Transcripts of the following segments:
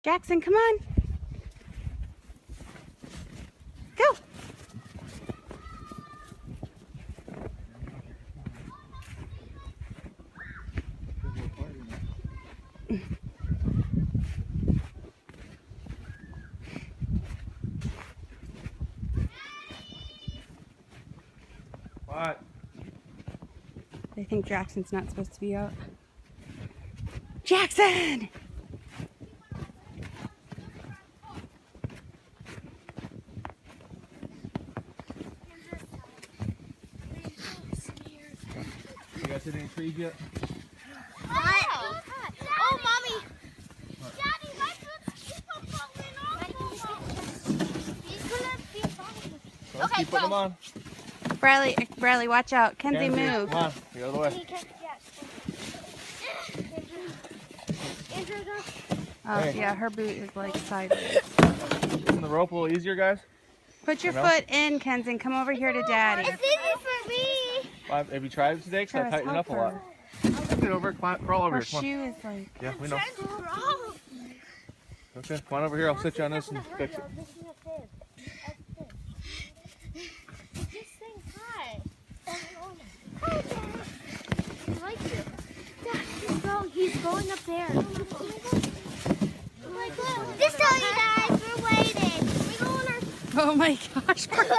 Jackson, come on. Go. What? They think Jackson's not supposed to be out. Jackson! You guys hit any trees yet? What? Oh, Mommy! Daddy, my foot's keep on falling off. He's gonna be falling. So let's Okay, keep putting go. them on. Bradley, watch out. Kenzie, move. Come on, get out of the way. Oh, Hey. yeah, her boot is like sideways. Isn't the rope a little easier, guys? Put your You know? foot in, Kenzie. Come over here to Daddy. It's easy for me. Have you tried it today? Because I Travis, tightened it up a help lot. her. Get over, crawl over Her here. Come on. shoe is like... Yeah, we know. Okay, come on over here. I'll sit you on this and fix it. Just saying hi. Hi, Dad. I like you. Dad, he's going up there. Just tell you guys, we're waiting. We're going our... Oh my gosh. Bradley!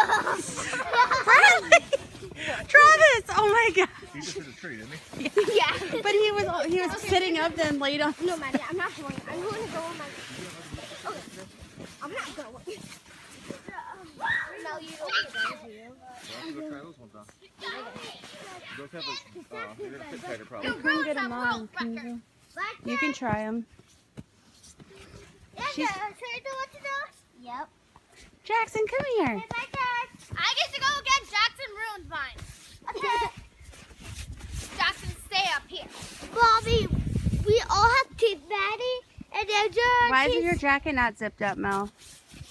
Travis! Oh my god. He just hit a tree, didn't he? Yeah. But he was sitting up then laid on. No, Maddie, I'm not going. I'm going to go on my... Okay. I'm not going. No, you don't want to go, do you? Well, go try those ones on. Those have a, they're gonna fit tighter probably. You couldn't get them on. Can you? You can try them. Yeah, She's- should I do what to do? Yep. Jackson, come here. Hey, bye, Dad. I get to go again. Jackson ruined mine. Okay. Jackson, stay up here. Bobby, we all have teeth, Maddie, and then Why is your jacket not zipped up, Mel?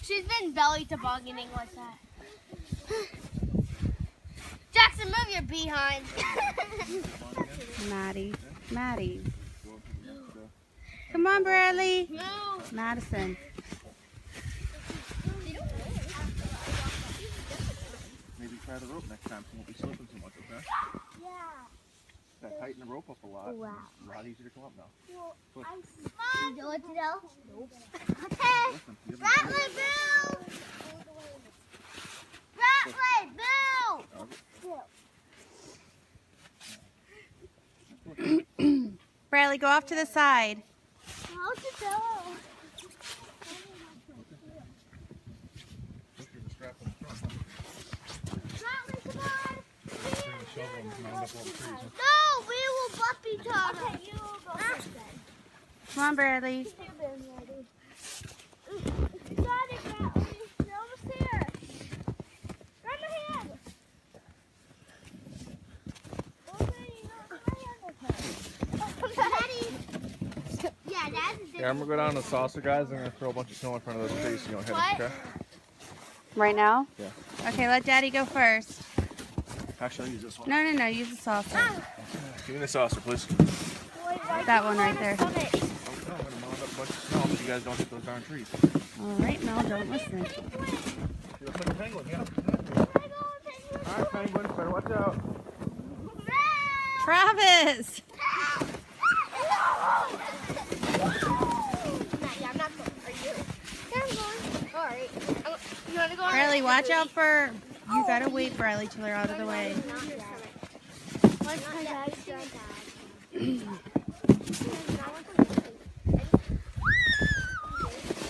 She's been belly tobogganing like that. Jackson, move your behind. Maddie. Come on, Bradley. Move. Madison. Maybe try the rope next time so you won't be slipping so much, okay? Yeah. Gotta tighten the rope up a lot. Wow. It's a lot easier to come up now. Push. You know what to do? Nope. Okay. Listen, you haven't done Rattler, boo! Rattler, boo! Bradley, go off to the side. How to do? Push the strap on the front. Rattler, come on! Bring the shovel and mound up all the trees. No, we will bump each other. Okay, you will go first then. Come on, Bradley. Got it, Rattler. You're almost here. Grab my hand. Okay, you know, my hand is hurt. Yeah, that's Yeah, I'm gonna go down to the saucer, guys. I'm gonna throw a bunch of snow in front of those trees so you don't hit them, What? okay? Right now? Yeah. Okay, let Daddy go first. Actually, I'll use this one. No, use the saucer. Give me the saucer, please. That one right there. Oh, no, I'm gonna mound up a bunch of snow so you guys don't hit those darn trees. All right, Mel, don't listen. You look like a penguin, yeah. Alright, penguin, better watch out. Travis! Yeah, I'm not going. Are you? Yeah, I'm going. Alright. You want to go on? Bradley, watch out for... You gotta wait, Bradley, till they're out of the way.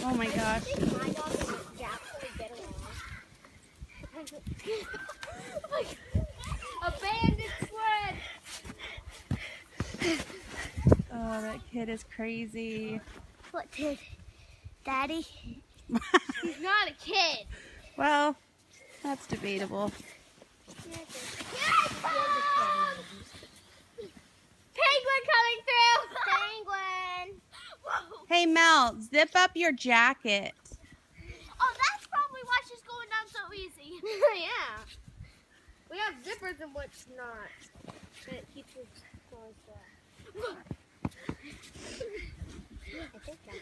Oh my gosh. Abandoned sled. Oh, that kid is crazy. What kid? Daddy? He's not a kid. Well, that's debatable. Penguin coming through. Penguin. Whoa. Hey, Mel, zip up your jacket. Oh, that's probably why she's going down so easy. Yeah. We have zippers and what's not. And it keeps us closed. I think that's